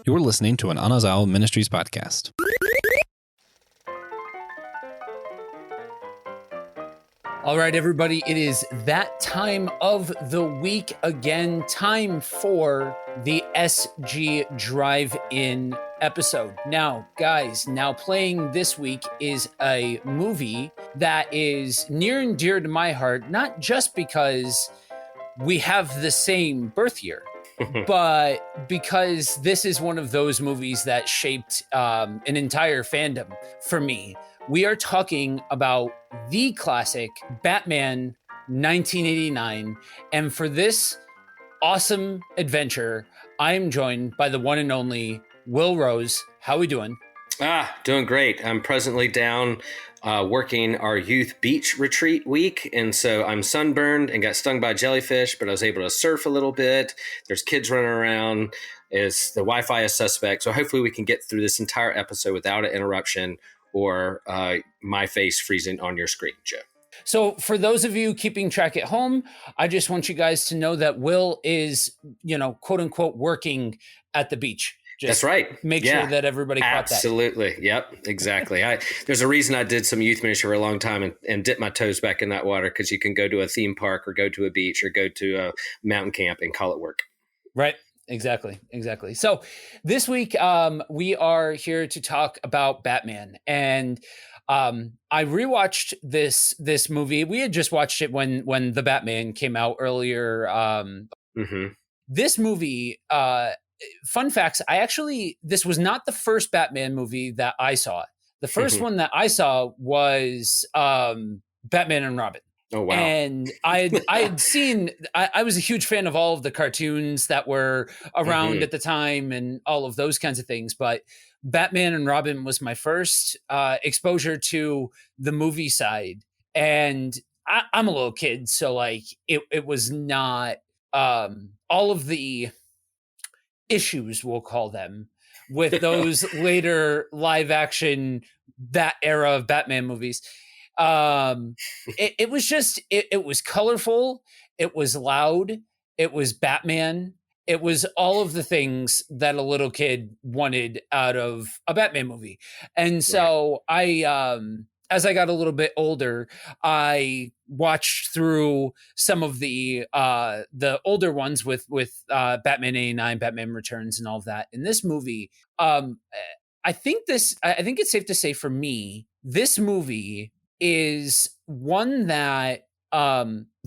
You're listening to an Anazao Ministries podcast. All right, everybody, it is that time of the week again, time for the SG Drive-In episode. Now, guys, playing this week is a movie that is near and dear to my heart, not just because we have the same birth year, but because this is one of those movies that shaped an entire fandom for me. We are talking about the classic Batman 1989. And for this awesome adventure, I am joined by the one and only Will Rose. How we doing? Doing great. I'm presently down working our youth beach retreat week. And so I'm sunburned and got stung by jellyfish, but I was able to surf a little bit. There's kids running around. The Wi-Fi is suspect. So hopefully we can get through this entire episode without an interruption or my face freezing on your screen, Joe. So for those of you keeping track at home, I just want you guys to know that Will is, quote unquote, working at the beach. That's right. Make sure that everybody caught that. Absolutely. Yep, exactly. There's a reason I did some youth ministry for a long time and dipped my toes back in that water, because you can go to a theme park or go to a beach or go to a mountain camp and call it work. Right. Exactly. So this week we are here to talk about Batman. And I rewatched this movie. We had just watched it when The Batman came out earlier. This movie, fun facts, this was not the first Batman movie that I saw. The first one that I saw was Batman and Robin. Oh, wow. And I had seen, I was a huge fan of all of the cartoons that were around at the time and all of those kinds of things. But Batman and Robin was my first exposure to the movie side. And I'm a little kid, so it was not all of the issues, we'll call them, with those later live action, that era of Batman movies. It was colorful, it was loud, it was Batman, it was all of the things that a little kid wanted out of a Batman movie. And so as I got a little bit older, I watched through some of the older ones with Batman 89, Batman Returns, and all of that. In this movie, I think it's safe to say for me, this movie is one that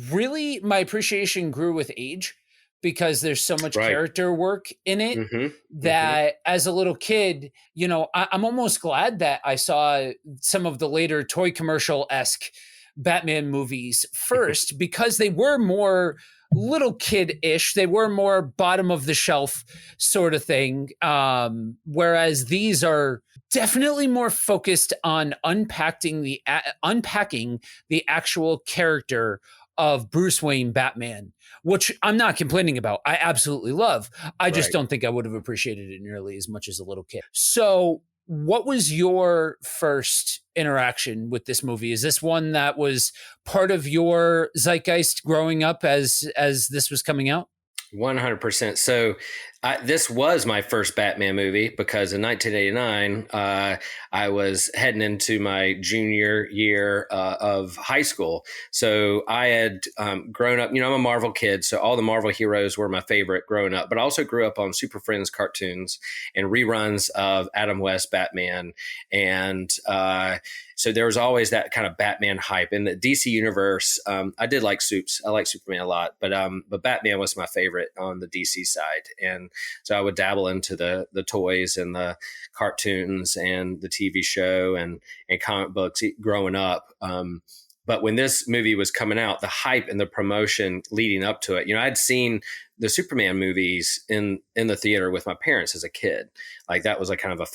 really my appreciation grew with age, because there's so much character work in it that as a little kid, I'm almost glad that I saw some of the later toy commercial-esque Batman movies first, because they were more little kid-ish. They were more bottom of the shelf sort of thing. Whereas these are definitely more focused on unpacking the actual character of Bruce Wayne Batman, which I'm not complaining about. I absolutely love. I just don't think I would have appreciated it nearly as much as a little kid. So what was your first interaction with this movie? Is this one that was part of your zeitgeist growing up as this was coming out? 100%. So this was my first Batman movie, because in 1989, I was heading into my junior year of high school. So I had grown up, I'm a Marvel kid, so all the Marvel heroes were my favorite growing up, but I also grew up on Super Friends cartoons and reruns of Adam West Batman. And so there was always that kind of Batman hype in the DC universe. I did like Supes. I like Superman a lot, but Batman was my favorite on the DC side. And so I would dabble into the toys and the cartoons and the TV show and comic books growing up. But when this movie was coming out, the hype and the promotion leading up to it, I'd seen the Superman movies in the theater with my parents as a kid. Like that was kind of a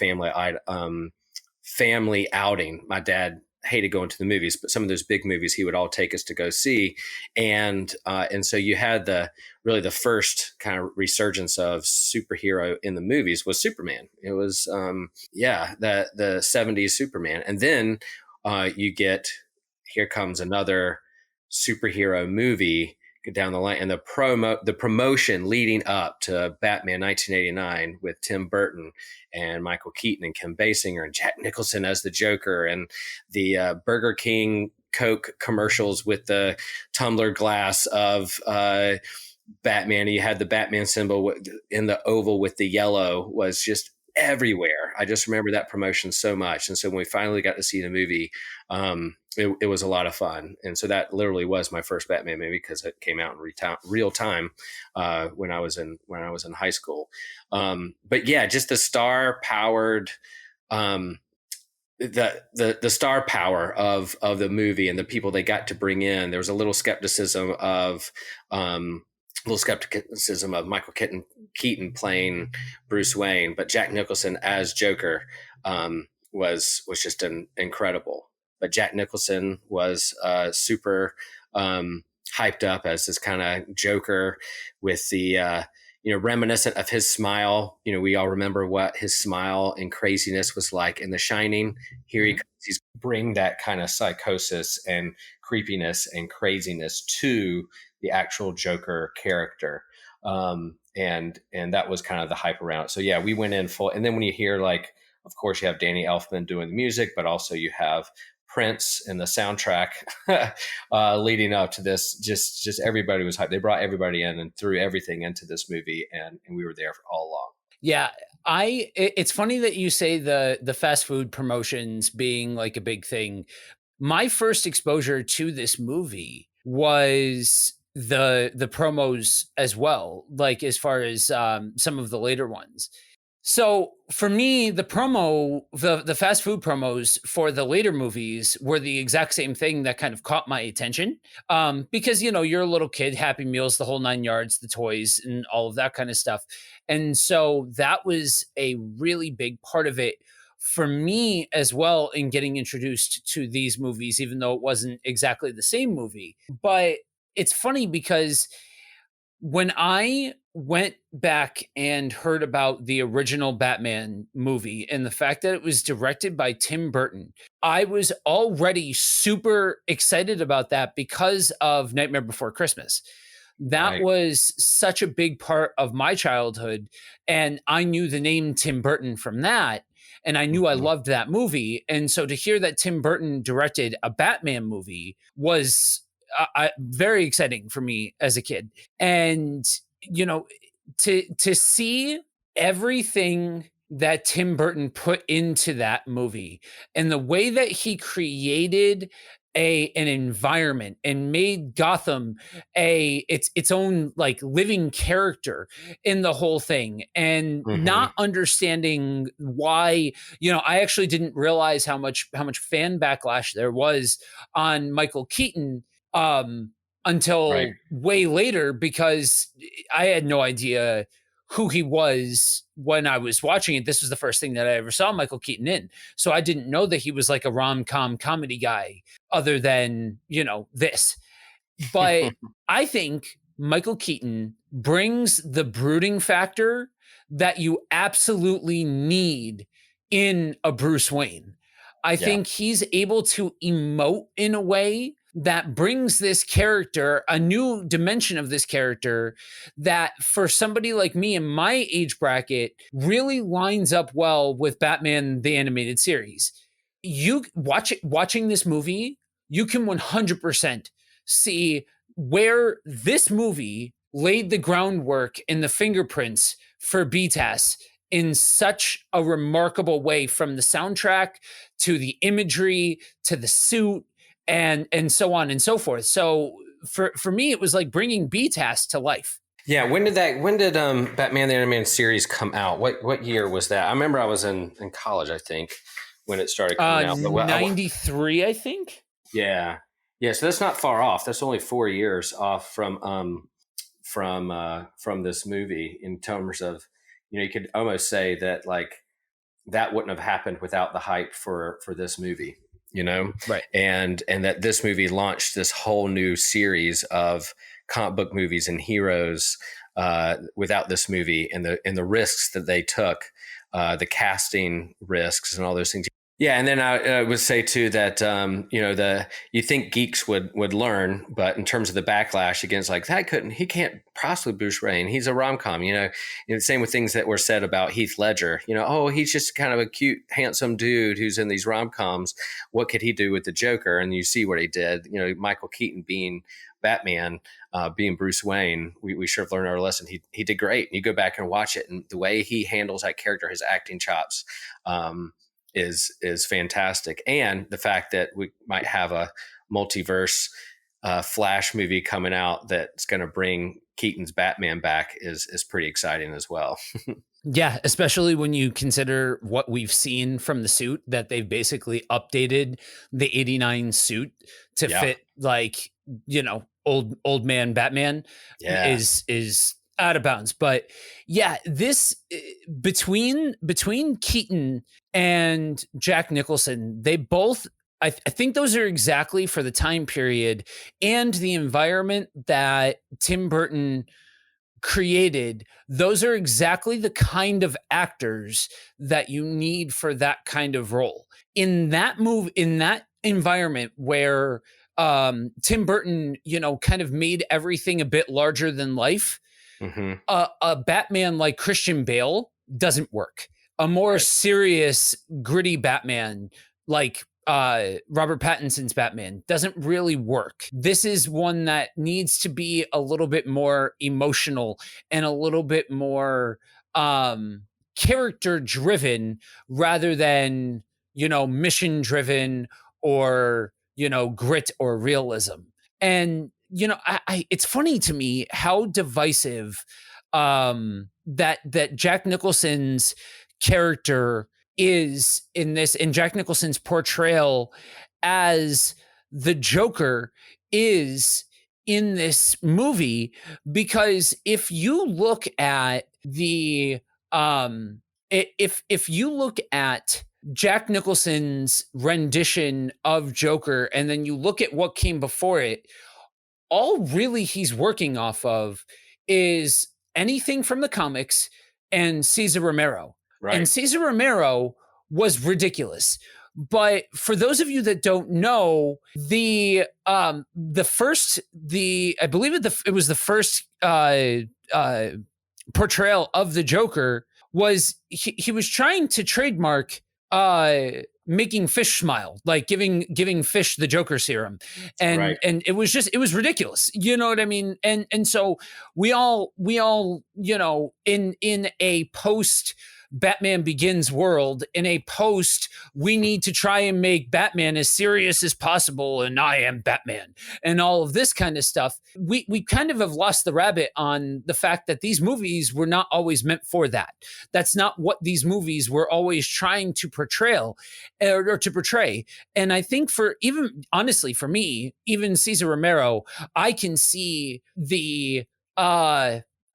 family outing. My dad hated going to the movies, but some of those big movies he would all take us to go see. And so you had the first kind of resurgence of superhero in the movies was Superman. It was, the 70s Superman. And then you get, here comes another superhero movie down the line, and the promotion leading up to Batman 1989 with Tim Burton and Michael Keaton and Kim Basinger and Jack Nicholson as the Joker, and the Burger King Coke commercials with the tumbler glass of Batman. You had the Batman symbol in the oval with the yellow, was just everywhere. I just remember that promotion so much. And so when we finally got to see the movie, it was a lot of fun. And so that literally was my first Batman movie, because it came out in real time when I was in high school. But yeah, just the star powered the star power of the movie and the people they got to bring in. There was a little skepticism of Michael Keaton playing Bruce Wayne, but Jack Nicholson as Joker was just incredible. But Jack Nicholson was super hyped up as this kind of Joker with the reminiscent of his smile. We all remember what his smile and craziness was like in The Shining. Here he's bring that kind of psychosis and creepiness and craziness to the actual Joker character. And that was kind of the hype around it. So yeah, we went in full. And then when you hear, like, of course you have Danny Elfman doing the music, but also you have Prince and the soundtrack leading up to this. Just everybody was hyped. They brought everybody in and threw everything into this movie, and we were there for all along. Yeah, it's funny that you say the fast food promotions being like a big thing. My first exposure to this movie was the promos as well, like as far as some of the later ones. So for me, the fast food promos for the later movies were the exact same thing that kind of caught my attention. Because, you're a little kid, Happy Meals, the whole 9 yards, the toys and all of that kind of stuff. And so that was a really big part of it for me as well in getting introduced to these movies, even though it wasn't exactly the same movie. But it's funny because when I went back and heard about the original Batman movie and the fact that it was directed by Tim Burton, I was already super excited about that because of Nightmare Before Christmas. That was such a big part of my childhood. And I knew the name Tim Burton from that. And I knew I loved that movie. And so to hear that Tim Burton directed a Batman movie was very exciting for me as a kid. And, to see everything that Tim Burton put into that movie and the way that he created an environment and made Gotham its own like living character in the whole thing, and not understanding why, I actually didn't realize how much fan backlash there was on Michael Keaton until way later, because I had no idea who he was when I was watching it. This was the first thing that I ever saw Michael Keaton in. So I didn't know that he was like a rom-com comedy guy other than, this. But I think Michael Keaton brings the brooding factor that you absolutely need in a Bruce Wayne. I think he's able to emote in a way that brings this character, a new dimension of this character that for somebody like me in my age bracket really lines up well with Batman, the animated series. You watching this movie, you can 100% see where this movie laid the groundwork in the fingerprints for BTAS in such a remarkable way, from the soundtrack to the imagery to the suit and so on and so forth. So for me, it was like bringing BTAS to life. Yeah. When did Batman the Animated Series come out? What year was that? I remember I was in college, I think, when it started coming out. 93, I think. Yeah. Yeah. So that's not far off. That's only 4 years off from this movie, in terms of, you could almost say that like that wouldn't have happened without the hype for this movie. Right. And that this movie launched this whole new series of comic book movies and heroes without this movie, and the risks that they took, the casting risks and all those things. Yeah, and then I would say too that you think geeks would learn, but in terms of the backlash against like he can't possibly Bruce Wayne. He's a rom com. Same with things that were said about Heath Ledger. Oh, he's just kind of a cute, handsome dude who's in these rom coms. What could he do with the Joker? And you see what he did. Michael Keaton being Batman, being Bruce Wayne, we should have learned our lesson. He did great. You go back and watch it, and the way he handles that character, his acting chops. Is fantastic, and the fact that we might have a multiverse Flash movie coming out that's going to bring Keaton's Batman back is pretty exciting as well. Yeah, especially when you consider what we've seen from the suit, that they've basically updated the '89 suit to fit like old man Batman is out of bounds. But yeah, this between Keaton and Jack Nicholson, they both, I think those are exactly for the time period and the environment that Tim Burton created. Those are exactly the kind of actors that you need for that kind of role. In that environment where Tim Burton, kind of made everything a bit larger than life. Mm-hmm. A Batman like Christian Bale doesn't work. A more serious, gritty Batman like Robert Pattinson's Batman doesn't really work. This is one that needs to be a little bit more emotional and a little bit more character driven rather than, mission driven or, grit or realism. And it's funny to me how divisive that Jack Nicholson's character is in this, and Jack Nicholson's portrayal as the Joker is in this movie. Because if you look at the if you look at Jack Nicholson's rendition of Joker and then you look at what came before it, all really he's working off of is anything from the comics and Cesar Romero. Right. And Cesar Romero was ridiculous. But for those of you that don't know, I believe it was the first portrayal of the Joker was he was trying to trademark making fish smile, like giving fish the Joker serum. And and it was ridiculous. You know what I mean? And so we all, in a post Batman Begins world, in a post, we need to try and make Batman as serious as possible, and I am Batman, and all of this kind of stuff. We kind of have lost the rabbit on the fact that these movies were not always meant for that. That's not what these movies were always trying to portray. And I think honestly, for me, even Cesar Romero, I can see the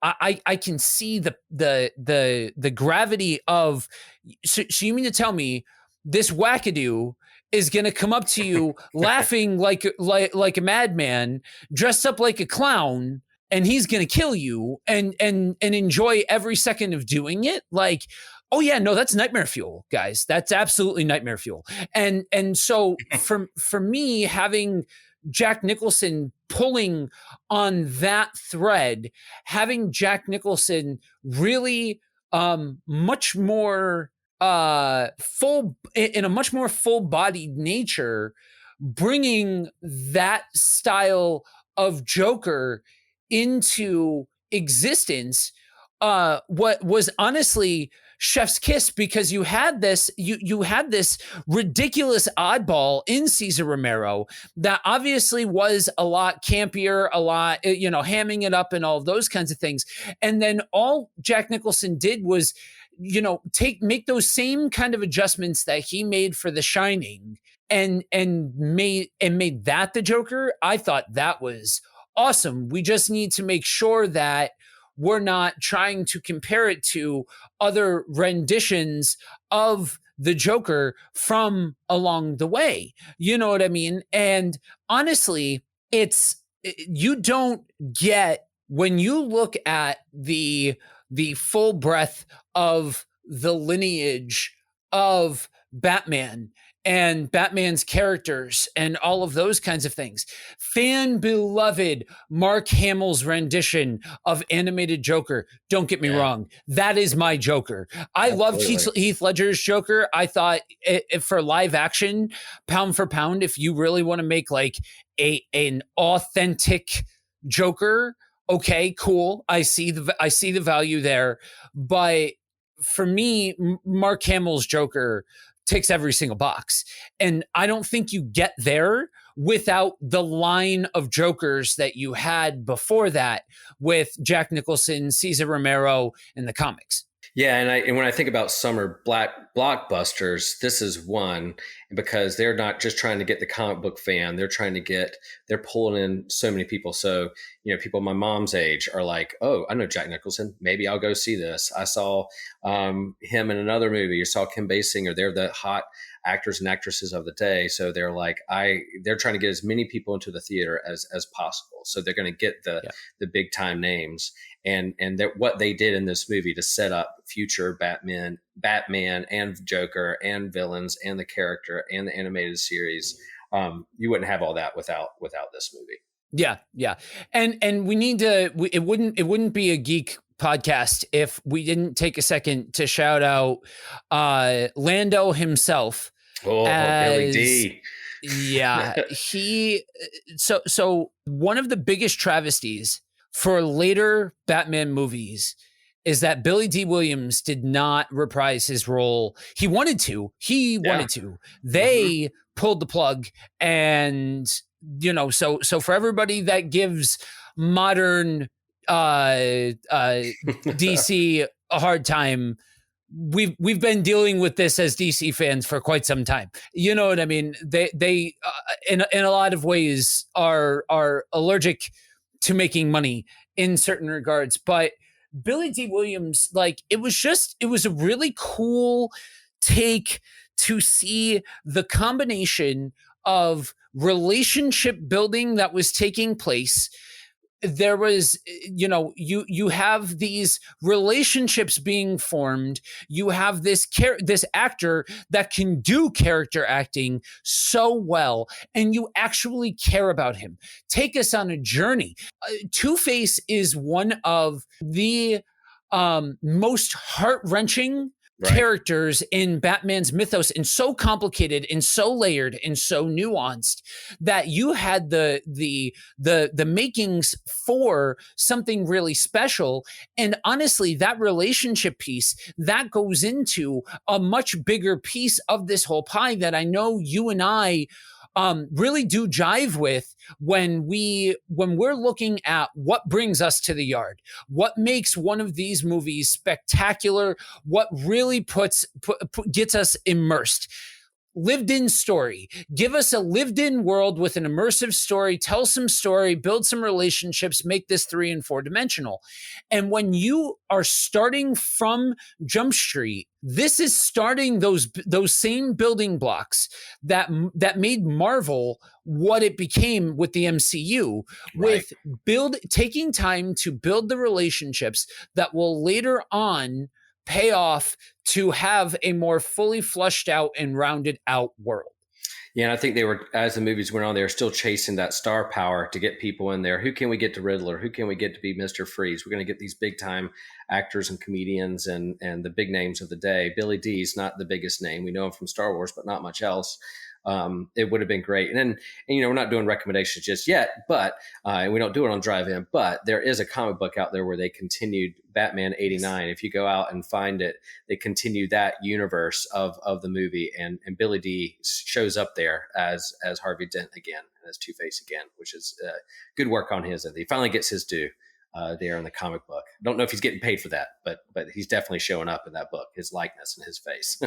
I can see the gravity of. So you mean to tell me this wackadoo is going to come up to you laughing like a madman, dressed up like a clown, and he's going to kill you and enjoy every second of doing it? Like, oh yeah, no, that's nightmare fuel, guys. That's absolutely nightmare fuel. And so for me, having Jack Nicholson pulling on that thread, having Jack Nicholson really much more full, in a much more full-bodied nature, bringing that style of Joker into existence, what was honestly chef's kiss, because you had this ridiculous oddball in Cesar Romero that obviously was a lot campier, a lot, hamming it up and all of those kinds of things. And then all Jack Nicholson did was, make those same kind of adjustments that he made for The Shining and made that the Joker. I thought that was awesome. We just need to make sure that we're not trying to compare it to other renditions of the Joker from along the way. You know what I mean? And honestly, you don't get, when you look at the full breadth of the lineage of Batman and Batman's characters and all of those kinds of things. Fan beloved Mark Hamill's rendition of animated Joker. Don't get me wrong. That is my Joker. I loved Heath Ledger's Joker. I thought for live action, pound for pound, if you really want to make like an authentic Joker, okay, cool. I see the value there. But for me, Mark Hamill's Joker ticks every single box. And I don't think you get there without the line of Jokers that you had before that with Jack Nicholson, Cesar Romero, in the comics. Yeah, and when I think about summer blockbusters, this is one, because they're not just trying to get the comic book fan; they're pulling in so many people. So people my mom's age are like, "Oh, I know Jack Nicholson. Maybe I'll go see this." I saw him in another movie. You saw Kim Basinger. They're the hot actors and actresses of the day. So they're like, they're trying to get as many people into the theater as possible. So they're going to get the big time names. And what they did in this movie to set up future Batman and Joker and villains and the character and the animated series, you wouldn't have all that without this movie. Yeah. And we need to, it wouldn't be a geek podcast if we didn't take a second to shout out Lando himself. Oh, Billy D. Yeah. So one of the biggest travesties for later Batman movies is that Billy D. Williams did not reprise his role. He wanted to. They pulled the plug, and so for everybody that gives modern DC a hard time, we've been dealing with this as DC fans for quite some time. You know what I mean? They in a lot of ways are allergic to making money in certain regards, but Billy D. Williams, like, it was a really cool take to see the combination of relationship building that was taking place. There was, you have these relationships being formed. You have this actor that can do character acting so well, and you actually care about him. Take us on a journey. Two-Face is one of the most heart-wrenching characters in Batman's mythos, and so complicated and so layered and so nuanced that you had the makings for something really special. And honestly, that relationship piece that goes into a much bigger piece of this whole pie that I know you and I really do jive with when we're looking at what brings us to the yard, what makes one of these movies spectacular, what really gets us immersed. Lived in story. Give us a lived in world with an immersive story, tell some story, build some relationships, make this 3 and 4 dimensional. And when you are starting from Jump Street, this is starting those same building blocks that made Marvel what it became with the MCU, with taking time to build the relationships that will later on pay off to have a more fully flushed out and rounded out world. Yeah, and I think they were, as the movies went on, they were still chasing that star power to get people in there. Who can we get to Riddler? Who can we get to be Mr. Freeze? We're going to get these big time actors and comedians and the big names of the day. Billy D's not the biggest name. We know him from Star Wars, but not much else. It would have been great. And we're not doing recommendations just yet, but and we don't do it on Drive-In, but there is a comic book out there where they continued Batman 89. If you go out and find it, they continue that universe of the movie, and Billy D shows up there as Harvey Dent again, and as Two-Face again, which is good work on his end. He finally gets his due there in the comic book. I don't know if he's getting paid for that, but he's definitely showing up in that book, his likeness and his face.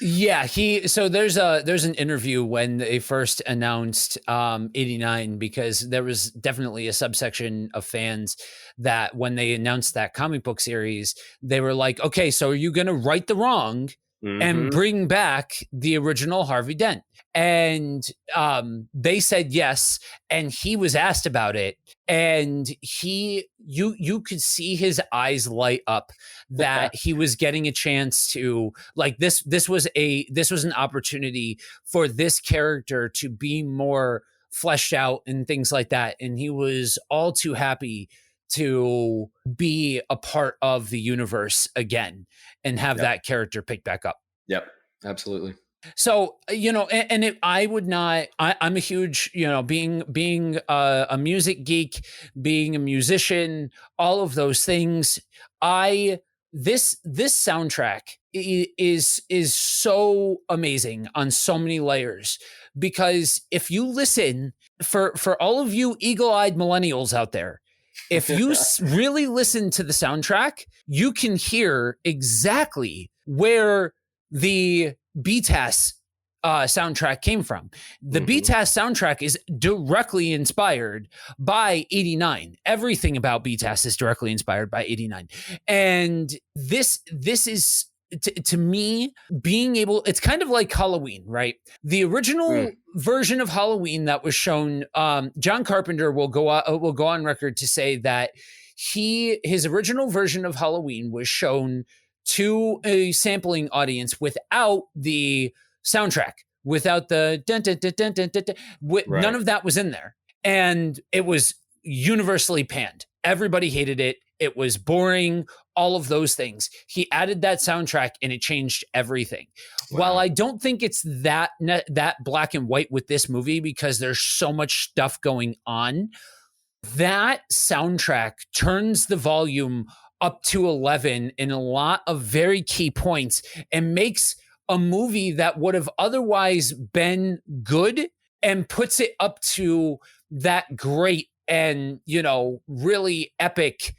Yeah, so there's an interview when they first announced 89, because there was definitely a subsection of fans that when they announced that comic book series, they were like, okay, so are you going to right the wrong and bring back the original Harvey Dent. And they said yes, and he was asked about it, and you could see his eyes light up that he was getting a chance to, like, this was an opportunity for this character to be more fleshed out and things like that, and he was all too happy to be a part of the universe again and have that character picked back up. Yep, absolutely. So, I would not, I'm a huge, being a music geek, being a musician, all of those things. This soundtrack is so amazing on so many layers, because if you listen, for all of you eagle-eyed millennials out there, if you really listen to the soundtrack, you can hear exactly where the BTAS soundtrack came from. The BTAS soundtrack is directly inspired by 89. Everything about BTAS is directly inspired by 89. And this is, to me, being able, it's kind of like Halloween, right? The original version of Halloween that was shown, John Carpenter will go on record to say that his original version of Halloween was shown to a sampling audience without the soundtrack, without the dun, dun, dun, dun, dun, dun, dun. None of that was in there, and it was universally panned. Everybody hated it. It was boring, all of those things. He added that soundtrack and it changed everything. Wow. While I don't think it's that black and white with this movie, because there's so much stuff going on, that soundtrack turns the volume up to 11 in a lot of very key points and makes a movie that would have otherwise been good and puts it up to that great and, really epic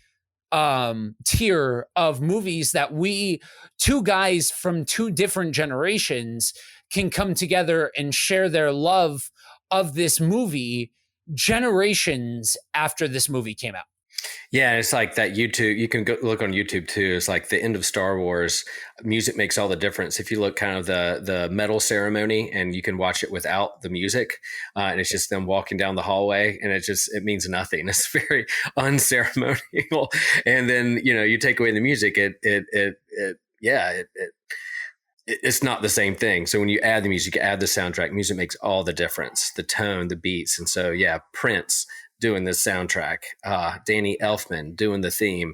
tier of movies that we, two guys from two different generations, can come together and share their love of this movie generations after this movie came out. Yeah, it's like that YouTube. You can go look on YouTube too. It's like the end of Star Wars. Music makes all the difference. If you look kind of the medal ceremony, and you can watch it without the music, and it's just them walking down the hallway, and it means nothing. It's very unceremonial. And then you take away the music, it's not the same thing. So when you add the music, you add the soundtrack. Music makes all the difference. The tone, the beats, and so Prince doing this soundtrack, Danny Elfman doing the theme,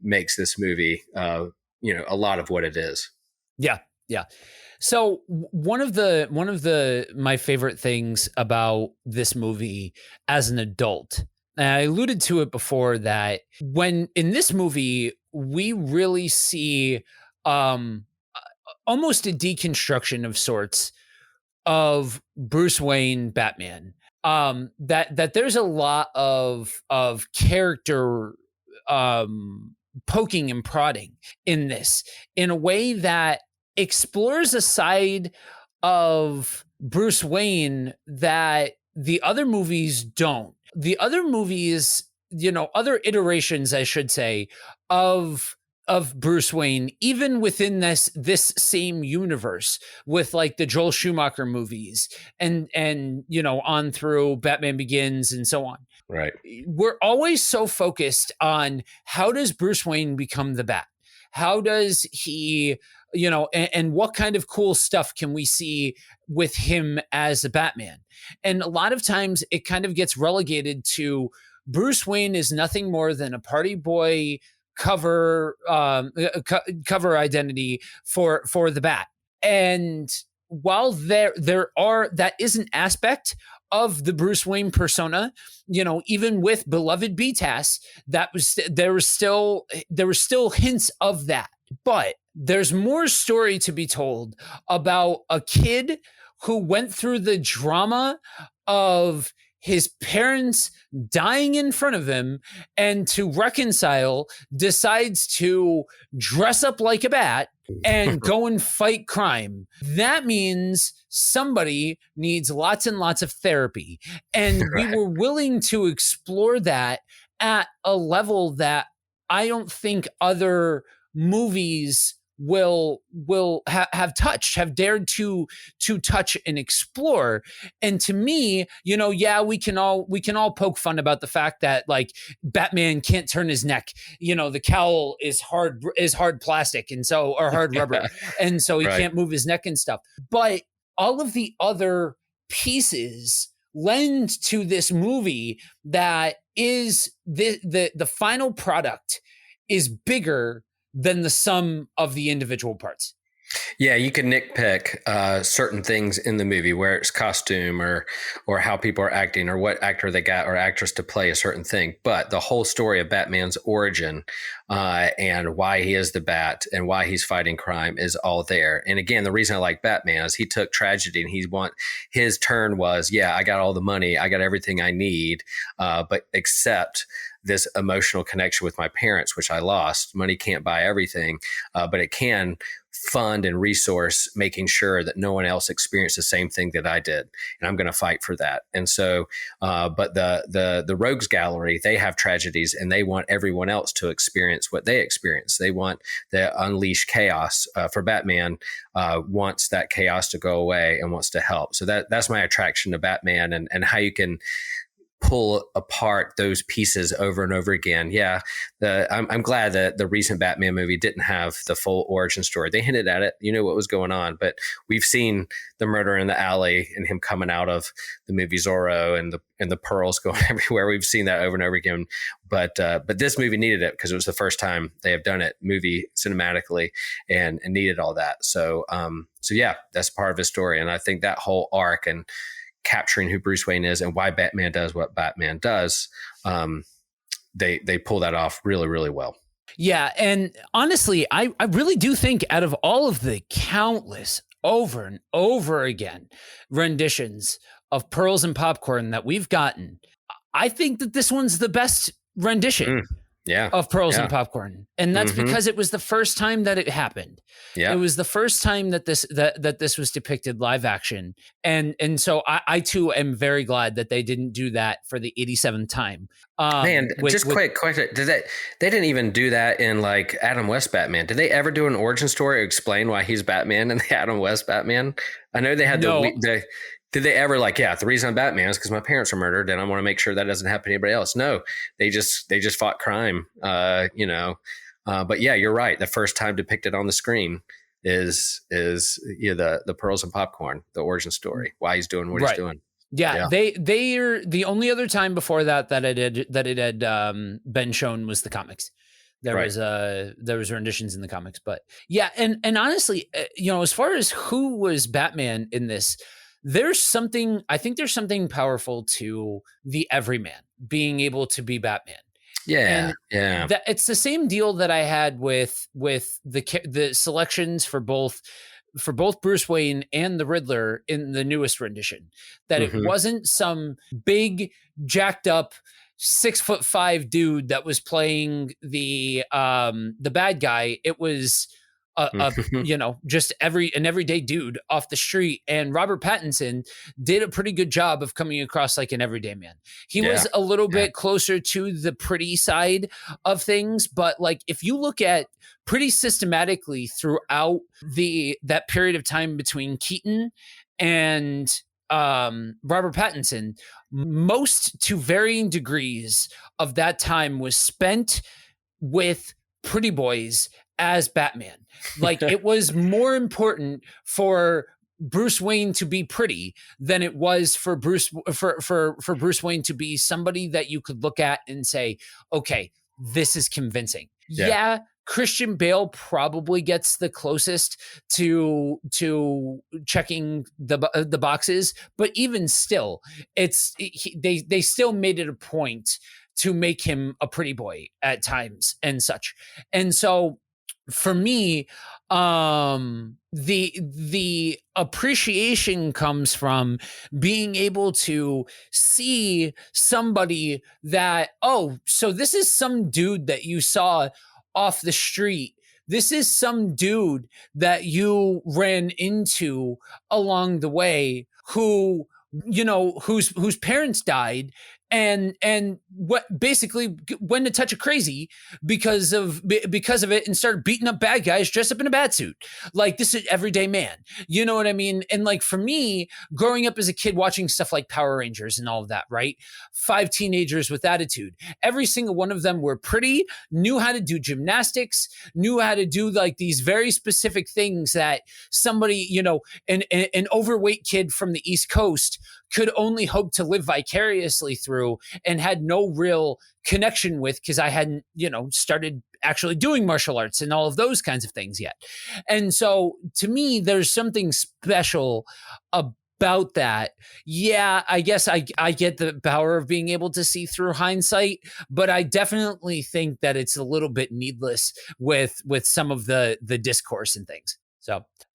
makes this movie, a lot of what it is. Yeah. Yeah. So one of my favorite things about this movie as an adult, and I alluded to it before, that when in this movie, we really see, almost a deconstruction of sorts of Bruce Wayne Batman. That there's a lot of character poking and prodding in this, in a way that explores a side of Bruce Wayne that the other movies don't. The other movies, other iterations, I should say, of Bruce Wayne, even within this same universe, with like the Joel Schumacher movies and on through Batman Begins and so on. Right. We're always so focused on, how does Bruce Wayne become the Bat? How does he, and what kind of cool stuff can we see with him as a Batman? And a lot of times it kind of gets relegated to, Bruce Wayne is nothing more than a party boy cover identity for the Bat. And while there that is an aspect of the Bruce Wayne persona, even with beloved BTAS, there were still hints of that. But there's more story to be told about a kid who went through the drama of his parents dying in front of him, and to reconcile, decides to dress up like a bat and go and fight crime. That means somebody needs lots and lots of therapy. And we were willing to explore that at a level that I don't think other movies have dared to touch and explore. And to me, yeah, we can all poke fun about the fact that like Batman can't turn his neck. The cowl is hard plastic, and so, or hard rubber, and so he Right. can't move his neck and stuff. But all of the other pieces lend to this movie that is the final product is bigger than the sum of the individual parts. Yeah, you can nitpick certain things in the movie, where it's costume or how people are acting or what actor they got or actress to play a certain thing. But the whole story of Batman's origin and why he is the Bat and why he's fighting crime is all there. And again, the reason I like Batman is he took tragedy and his turn was, yeah, I got all the money, I got everything I need, but except this emotional connection with my parents, which I lost. Money can't buy everything, but it can fund and resource making sure that no one else experienced the same thing that I did. And I'm going to fight for that. And so, but the Rogues Gallery, they have tragedies and they want everyone else to experience what they experience. They want to unleash chaos. For Batman, wants that chaos to go away and wants to help. So that's my attraction to Batman and how you can pull apart those pieces over and over again. Yeah, I'm glad that the recent Batman movie didn't have the full origin story. They hinted at it, what was going on, but we've seen the murder in the alley and him coming out of the movie Zorro and the pearls going everywhere. We've seen that over and over again. But this movie needed it because it was the first time they have done it movie cinematically and needed all that. So yeah, that's part of his story, and I think that whole arc and capturing who Bruce Wayne is and why Batman does what Batman does, they pull that off really, really well. Yeah, and honestly, I really do think out of all of the countless over and over again renditions of Pearls and Popcorn that we've gotten, I think that this one's the best rendition. Of Pearls and Popcorn. And that's because it was the first time that it happened. Yeah. It was the first time that this was depicted live action. And so I too am very glad that they didn't do that for the 87th time. Quick question. They didn't even do that in like Adam West Batman. Did they ever do an origin story or explain why he's Batman in the Adam West Batman? I know they had did they ever the reason I'm Batman is because my parents were murdered and I want to make sure that doesn't happen to anybody else? No, they just fought crime, but yeah, you're right. The first time depicted on the screen is the Pearls and Popcorn, the origin story, why he's doing what he's doing. Yeah, they are the only other time before that it had been shown was the comics. There was renditions in the comics, but yeah, and honestly, as far as who was Batman in this, I think there's something powerful to the everyman being able to be Batman. Yeah, and that it's the same deal that I had with the selections for both Bruce Wayne and the Riddler in the newest rendition. That it wasn't some big jacked up 6'5" dude that was playing the bad guy. It was just an everyday dude off the street. And Robert Pattinson did a pretty good job of coming across like an everyday man. He was a little bit closer to the pretty side of things, but like if you look at pretty systematically throughout that period of time between Keaton and Robert Pattinson, most to varying degrees of that time was spent with pretty boys as Batman. Like it was more important for Bruce Wayne to be pretty than it was for Bruce Wayne to be somebody that you could look at and say, okay, this is convincing. Yeah, Christian Bale probably gets the closest to checking the boxes, but even still, they still made it a point to make him a pretty boy at times and such. And so for me, the appreciation comes from being able to see somebody that, so this is some dude that you saw off the street. This is some dude that you ran into along the way whose parents died, and what basically went a touch of crazy because of it, and started beating up bad guys dressed up in a bat suit. Like, this is everyday man. You know what I mean? And like, for me, growing up as a kid watching stuff like Power Rangers and all of that, right? 5 teenagers with attitude. Every single one of them were pretty, knew how to do gymnastics, knew how to do like these very specific things that somebody, you know, an overweight kid from the East Coast could only hope to live vicariously through, and had no real connection with, because I hadn't, you know, started actually doing martial arts and all of those kinds of things yet. And so to me, there's something special about that. Yeah, I guess I get the power of being able to see through hindsight, but I definitely think that it's a little bit needless with some of the discourse and things.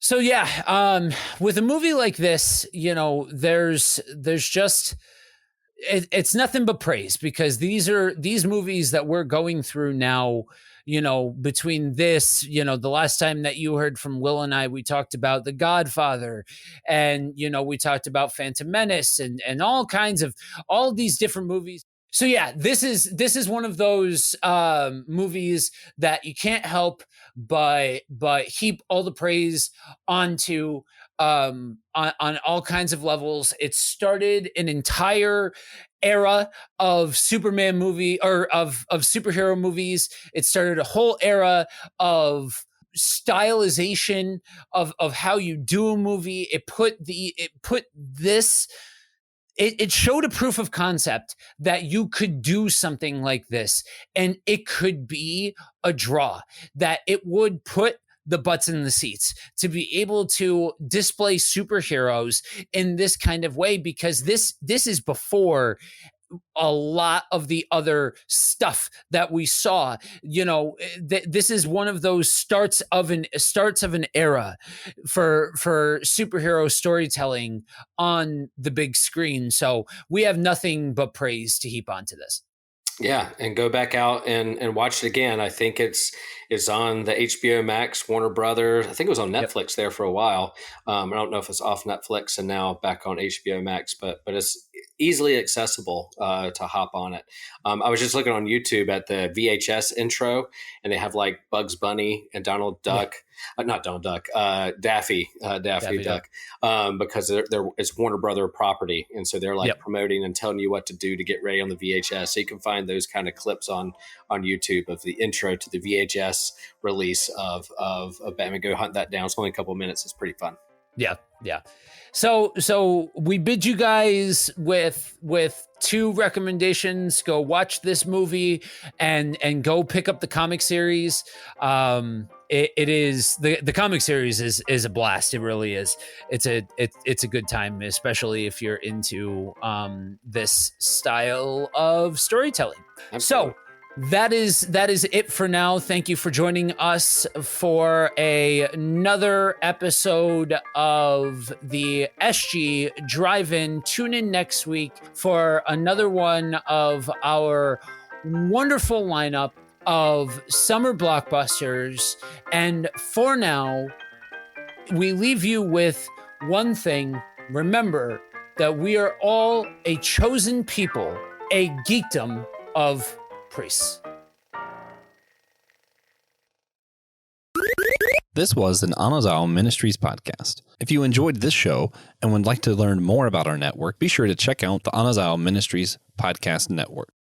So yeah, with a movie like this, you know, there's just, it's nothing but praise, because these movies that we're going through now, you know, between this, you know, the last time that you heard from Will and I, we talked about The Godfather, and, you know, we talked about Phantom Menace and all kinds of all these different movies. So yeah, this is one of those movies that you can't help but heap all the praise onto, on all kinds of levels. It started an entire era of Superman movie, or of superhero movies. It started a whole era of stylization of how you do a movie. It showed a proof of concept that you could do something like this, and it could be a draw, that it would put the butts in the seats to be able to display superheroes in this kind of way, because this is before a lot of the other stuff that we saw. You know, this is one of those starts of an era for superhero storytelling on the big screen. So we have nothing but praise to heap onto this. Yeah, and go back out and watch it again. I think it's on the HBO Max, Warner Brothers. I think it was on Netflix there for a while. I don't know if it's off Netflix and now back on HBO Max, but it's easily accessible to hop on it. I was just looking on YouTube at the VHS intro, and they have like Bugs Bunny and Donald Duck. Not Donald Duck, Daffy Duck, because it's Warner Brother property, and so they're like promoting and telling you what to do to get ready on the VHS. So you can find those kind of clips on YouTube of the intro to the VHS release of Batman. Go hunt that down. It's only a couple of minutes. It's pretty fun. Yeah. So we bid you guys with 2 recommendations. Go watch this movie and go pick up the comic series. It is the comic series is a blast. It really is. It's a good time, especially if you're into this style of storytelling. Absolutely. So that is it for now. Thank you for joining us for another episode of the SG Drive-In. Tune in next week for another one of our wonderful lineup of summer blockbusters. And for now, we leave you with one thing. Remember that we are all a chosen people, a geekdom of priests. This was an Anazao Ministries podcast. If you enjoyed this show and would like to learn more about our network, be sure to check out the Anazao Ministries Podcast Network.